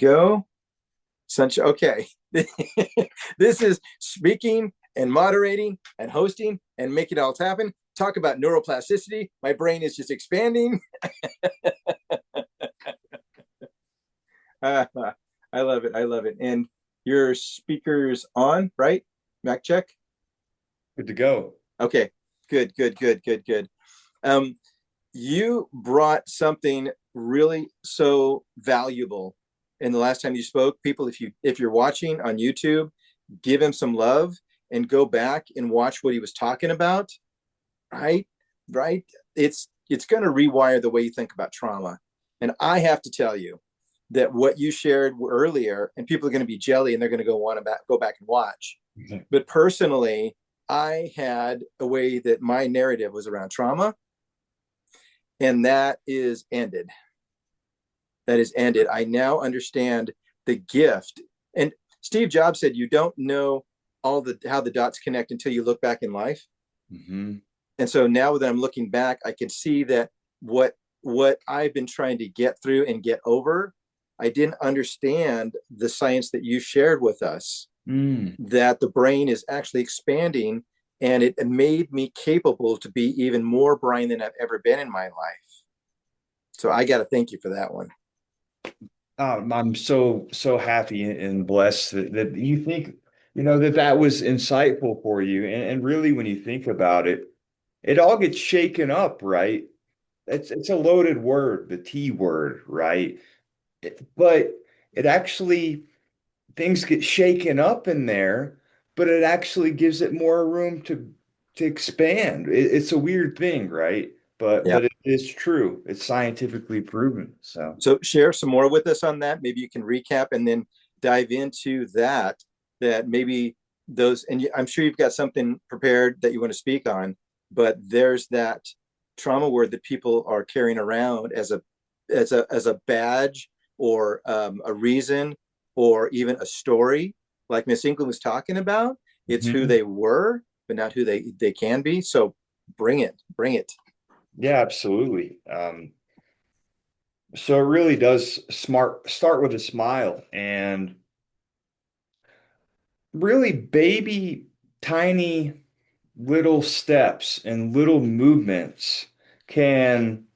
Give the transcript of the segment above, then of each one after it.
Go. Sunshine. Okay. This is speaking and moderating and hosting and making it all happen. Talk about neuroplasticity. My brain is just expanding. uh, I love it. I love it. And your speaker's on, right? Mac check. Good to go. Okay. Good, good, good, good, good. Um, you brought something really so valuable in the last time you spoke. People, if you're watching on YouTube, give him some love and go back and watch what he was talking about. Right, right. It's going to rewire the way you think about trauma. And I have to tell you that what you shared earlier, and people are going to be jelly and they're going to go back and watch. Okay. But personally, I had a way that my narrative was around trauma, and that is ended. That is ended. I now understand the gift. And Steve Jobs said, "You don't know all the how the dots connect until you look back in life." Hmm. And so now that I'm looking back, I can see that what I've been trying to get through and get over, I didn't understand the science that you shared with us, Mm. that the brain is actually expanding, and it made me capable to be even more Brian than I've ever been in my life. So I got to thank you for that one. I'm so happy and blessed that you think, that was insightful for you. And really, when you think about it, it all gets shaken up, right? It's a loaded word, the T word, right? But it actually things get shaken up in there, but it actually gives it more room to expand. It's a weird thing, right? But Yep. it is true. It's scientifically proven. So So share some more with us on that. Maybe you can recap and then dive into that. That maybe those, and I'm sure you've got something prepared that you want to speak on. But there's that trauma word that people are carrying around as a badge or a reason or even a story, like Miss England was talking about. It's who mhm. they were, but not who they can be. So bring it, bring it. Yeah, absolutely. So it really does start with a smile and really baby tiny little steps and little movements can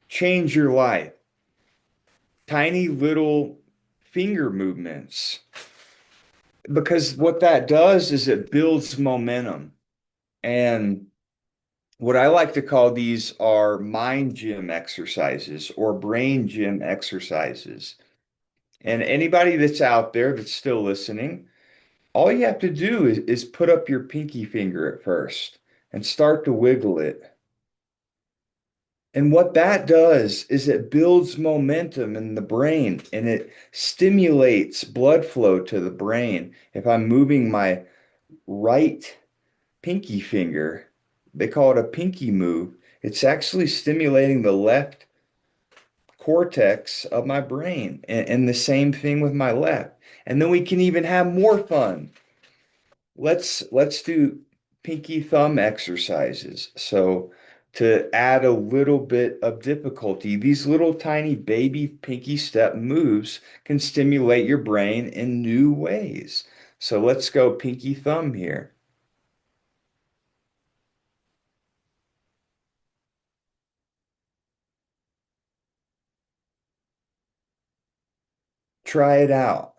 change your life. Tiny little finger movements. Because what that does is it builds momentum. And what I like to call these are mind gym exercises or brain gym exercises. And anybody that's out there that's still listening, all you have to do is put up your pinky finger at first and start to wiggle it. And what that does is it builds momentum in the brain and it stimulates blood flow to the brain. If I'm moving my right pinky finger, they call it a pinky move. It's actually stimulating the left cortex of my brain, and the same thing with my left. And then we can even have more fun. Let's do pinky thumb exercises. So to add a little bit of difficulty, these little tiny baby pinky step moves can stimulate your brain in new ways. So let's go pinky thumb here. Try it out.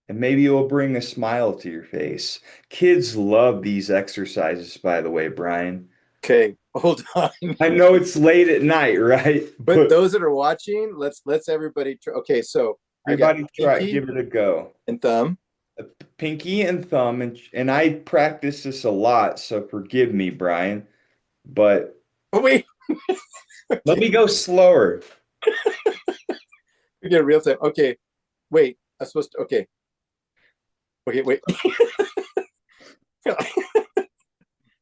And maybe it will bring a smile to your face. Kids love these exercises, by the way, Brian. Okay, hold on. I know it's late at night, right? But But those that are watching, let's everybody try. Okay, so I got everybody try, pinky give it a go. and thumb. A pinky and thumb, and I practice this a lot, so forgive me, Brian. But Oh wait, let okay, me go slower. we get a real time. Okay, wait, I'm supposed to. Okay, okay, wait. All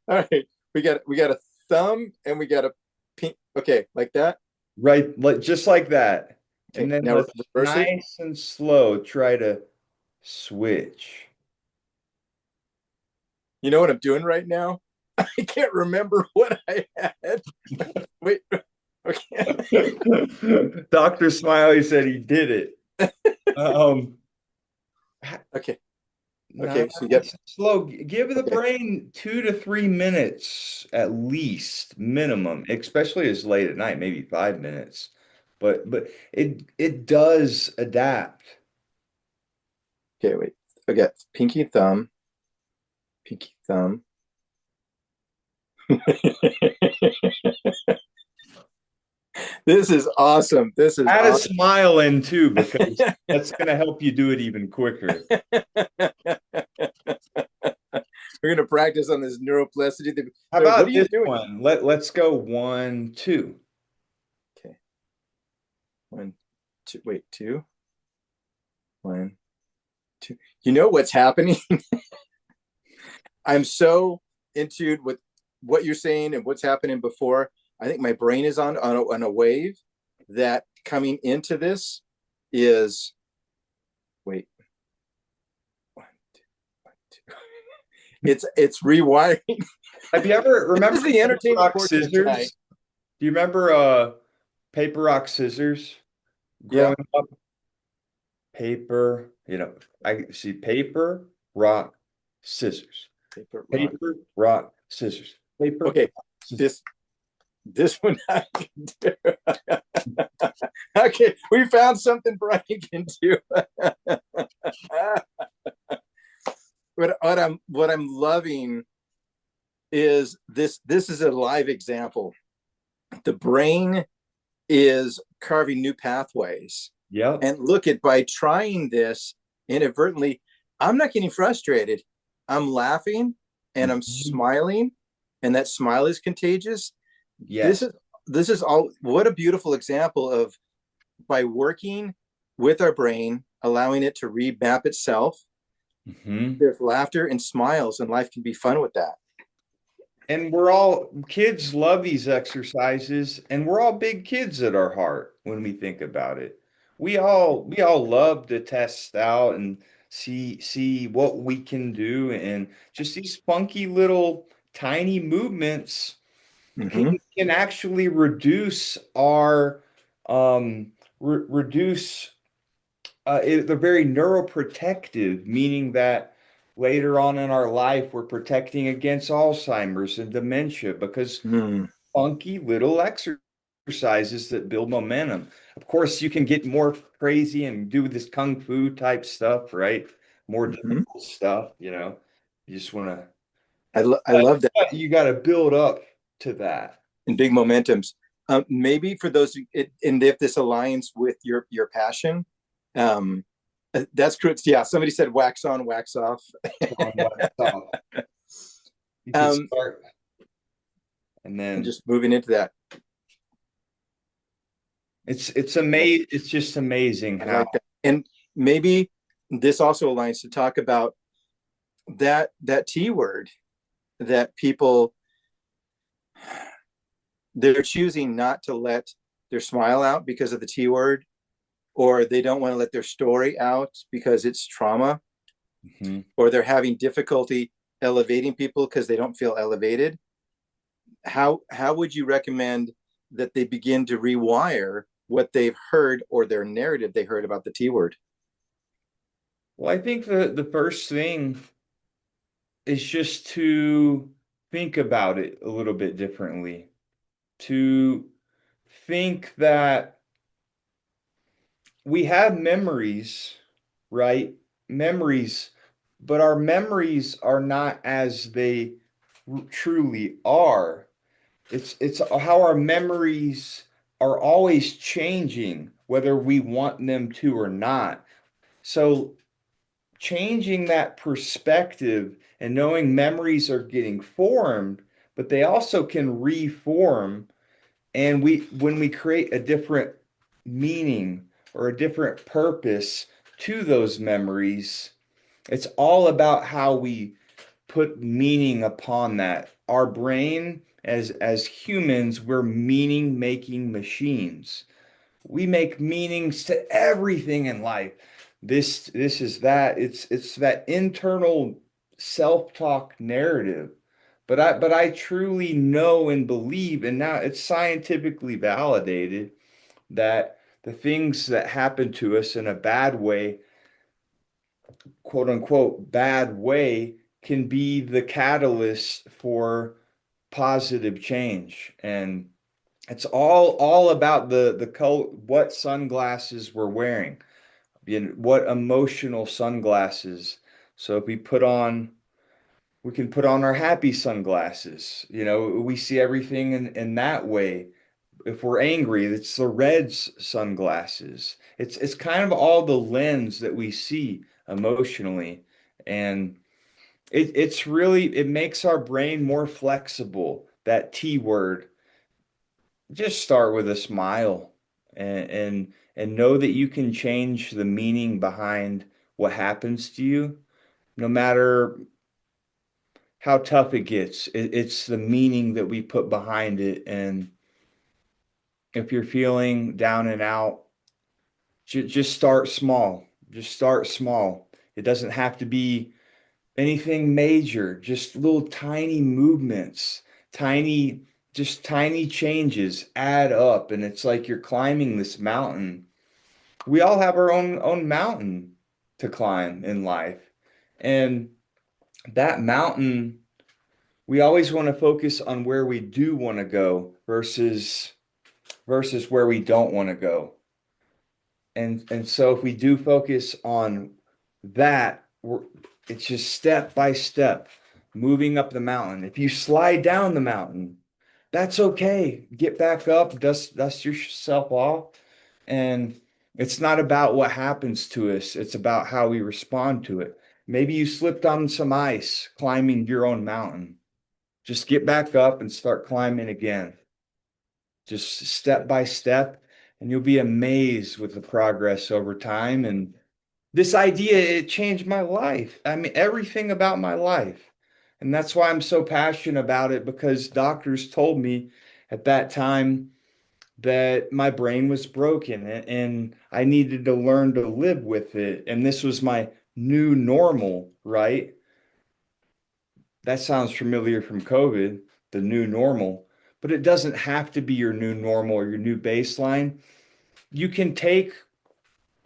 right, we got a thumb and we got a pink. Okay, like that. Right, just like that. Okay, And then now let's reverse it. nice and slow try to switch. You know what I'm doing right now? I can't remember what I had. Wait. Okay. Dr. Smiley said he did it. Um, Okay. nah, Okay. So you get it's slow. Give the okay. brain 2 to 3 minutes at least, minimum, especially as late at night, maybe 5 minutes. But it does adapt. Okay. Wait. Okay. Pinky thumb. Pinky thumb. This is awesome. This is Add a awesome. smile in too, because that's going to help you do it even quicker. We're gonna practice on this neuroplasticity thing. How So what about are you this doing? one? Let's go 1, 2. Okay. One, two. Wait. Two. One, two. You know what's happening? I'm so in tune with what you're saying and what's happening before. I think my brain is on a wave that coming into this is wait one, two, one, two. It's rewiring. Have you ever This is remember the paper entertainment rock portion of tonight. scissors? Do you remember paper rock scissors Yeah, growing up? Paper, I see paper, rock, scissors. paper rock. Paper, rock, scissors. Paper, Okay, rock, scissors. this one I can do. Okay, we found something Brian can do. What I'm loving is this is a live example. The brain is carving new pathways. Yep. And look at by trying this inadvertently, I'm not getting frustrated. I'm laughing and I'm Mhm. smiling, and that smile is contagious. This Yes. is this is all what a beautiful example of by working with our brain, allowing it to remap itself. Hmm. There's laughter and smiles, and life can be fun with that. And we're all kids love these exercises, and we're all big kids at our heart when we think about it. We all love to test out and see what we can do, and just these funky little tiny movements can Mm-hmm. can actually reduce our reduce they're very neuroprotective, meaning that later on in our life, we're protecting against Alzheimer's and dementia because Mm-hmm. funky little exercises that build momentum. Of course, you can get more crazy and do this kung fu type stuff, right? More Mm-hmm. difficult stuff, You just want to, I love that. you got to build up to that. And big momentums. Maybe for those, and if this aligns with your passion, um, that's good. Yeah, somebody said wax on, wax off. On what stuff. You can um, start and and then just moving into that. it's Like, amazing. It's just amazing I how like that. And maybe this also aligns to talk about that T word that people they're choosing not to let their smile out because of the T word, or they don't want to let their story out because it's trauma, Mhm. or they're having difficulty elevating people because they don't feel elevated. How would you recommend that they begin to rewire what they've heard or their narrative they heard about the T word? Well, I think the first thing is just to think about it a little bit differently. To think that we have memories, right? Memories, but our memories are not as they truly are. It's how our memories are always changing, whether we want them to or not. So changing that perspective and knowing memories are getting formed, but they also can reform. And when we create a different meaning or a different purpose to those memories, it's all about how we put meaning upon that. Our brain, as humans, we're meaning making machines. We make meanings to everything in life. This is that. It's that internal self-talk narrative. but I truly know and believe, and now it's scientifically validated that the things that happen to us in a bad way, quote unquote, bad way, can be the catalyst for positive change. And it's all about the color, what sunglasses we're wearing, what emotional sunglasses. So if we can put on our happy sunglasses. We see everything in that way. If we're angry, it's the sunglasses. It's kind of all the lens that we see emotionally. And it makes our brain more flexible. That T word, just start with a smile and know that you can change the meaning behind what happens to you, no matter how tough it gets. It's the meaning that we put behind it. And if you're feeling down and out, just start small. Just start small. It doesn't have to be anything major, just little tiny movements, tiny, just tiny changes add up. And it's like you're climbing this mountain. We all have our own mountain to climb in life. And that mountain, we always want to focus on where we do want to go versus where we don't want to go. And so if we do focus on that, it's just step by step moving up the mountain. If you slide down the mountain, that's okay. Get back up, dust yourself off. And it's not about what happens to us, it's about how we respond to it. Maybe you slipped on some ice climbing your own mountain. Just get back up and start climbing again, just step by step, and you'll be amazed with the progress over time. And this idea, it changed my life. I mean, everything about my life. And that's why I'm so passionate about it, because doctors told me at that time that my brain was broken and I needed to learn to live with it. And this was my new normal, right? That sounds familiar from COVID, the new normal, but it doesn't have to be your new normal or your new baseline. You can take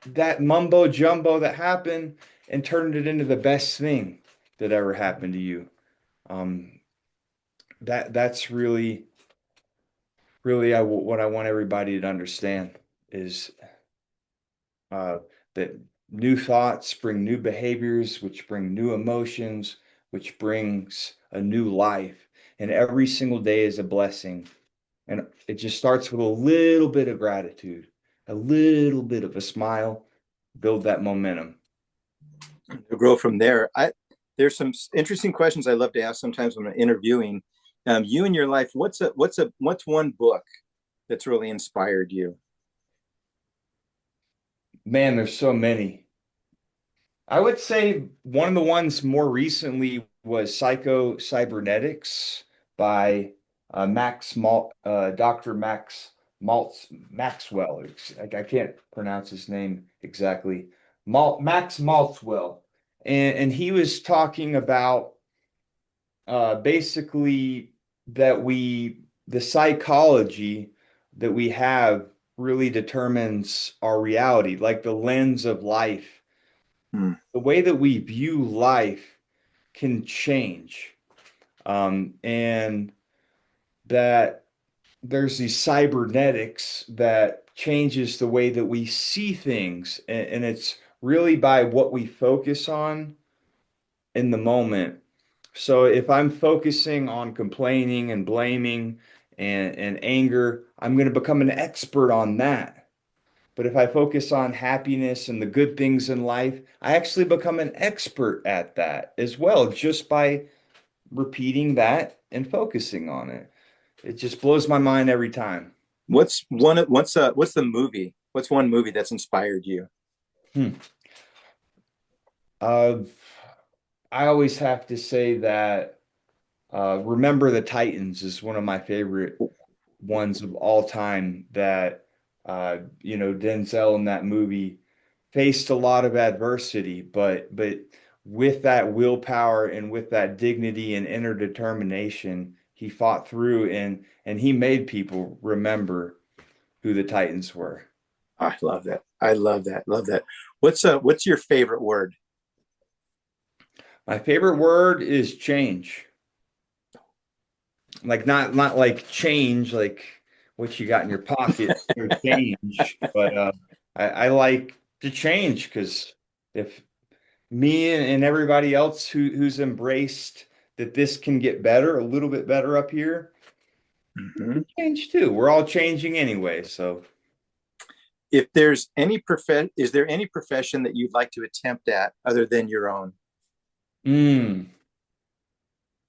that mumbo jumbo that happened and turn it into the best thing that ever happened to you. Um, that's really what I want everybody to understand is uh, that new thoughts bring new behaviors, which bring new emotions, which brings a new life. And every single day is a blessing. And it just starts with a little bit of gratitude, a little bit of a smile, build that momentum. To grow from there. There's some interesting questions I love to ask sometimes when I'm interviewing. You in your life, what's one book that's really inspired you? Man, there's so many. I would say one of the ones more recently was Psycho Cybernetics by Dr. Maxwell. I can't pronounce his name exactly. Max Maltzwell. And he was talking about basically that the psychology that we have really determines our reality, like the lens of life. Hmm. The way that we view life can change. And that there's these cybernetics that changes the way that we see things. And it's really by what we focus on in the moment. So if I'm focusing on complaining and blaming and anger, I'm going to become an expert on that. But if I focus on happiness and the good things in life, I actually become an expert at that as well, just by repeating that and focusing on it. It just blows my mind every time. What's the movie? What's one movie that's inspired you? Hmm. Uh, I always have to say that Remember the Titans is one of my favorite ones of all time. That Denzel in that movie faced a lot of adversity, but with that willpower and with that dignity and inner determination, he fought through and he made people remember who the Titans were. I love that. I love that. Love that. What's your favorite word? My favorite word is change. Like not like change, like what you got in your pocket or change, but I like to change because if me and everybody else who's embraced that this can get better, a little bit better up here, we Mhm. can change too. We're all changing anyway, so. If there's any is there any profession that you'd like to attempt at other than your own? Mm,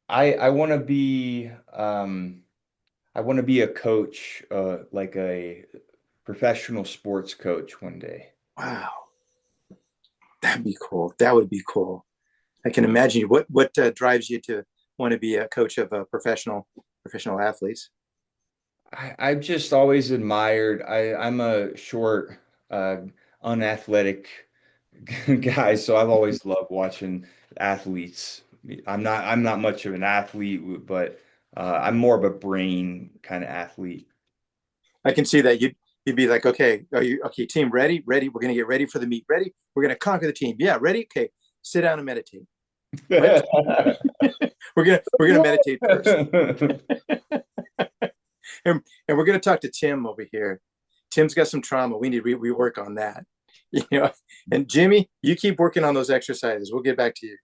I want to be I want to be a coach, like a professional sports coach one day. Wow, that'd be cool. That would be cool. I can imagine what drives you to want to be a coach of professional athletes. I've just always admired. I'm a short, uh, unathletic guy, so I've always loved watching athletes. I'm not much of an athlete, but I'm more of a brain kind of athlete. I can see that you'd be like, okay, are you okay, team ready? Ready. We're gonna get ready for the meet. Ready? We're gonna conquer the team. Yeah, ready? Okay. Sit down and meditate. What? We're gonna meditate first. And we're gonna talk to Tim over here. Tim's got some trauma. We need to rework on that. And Jimmy, you keep working on those exercises. We'll get back to you.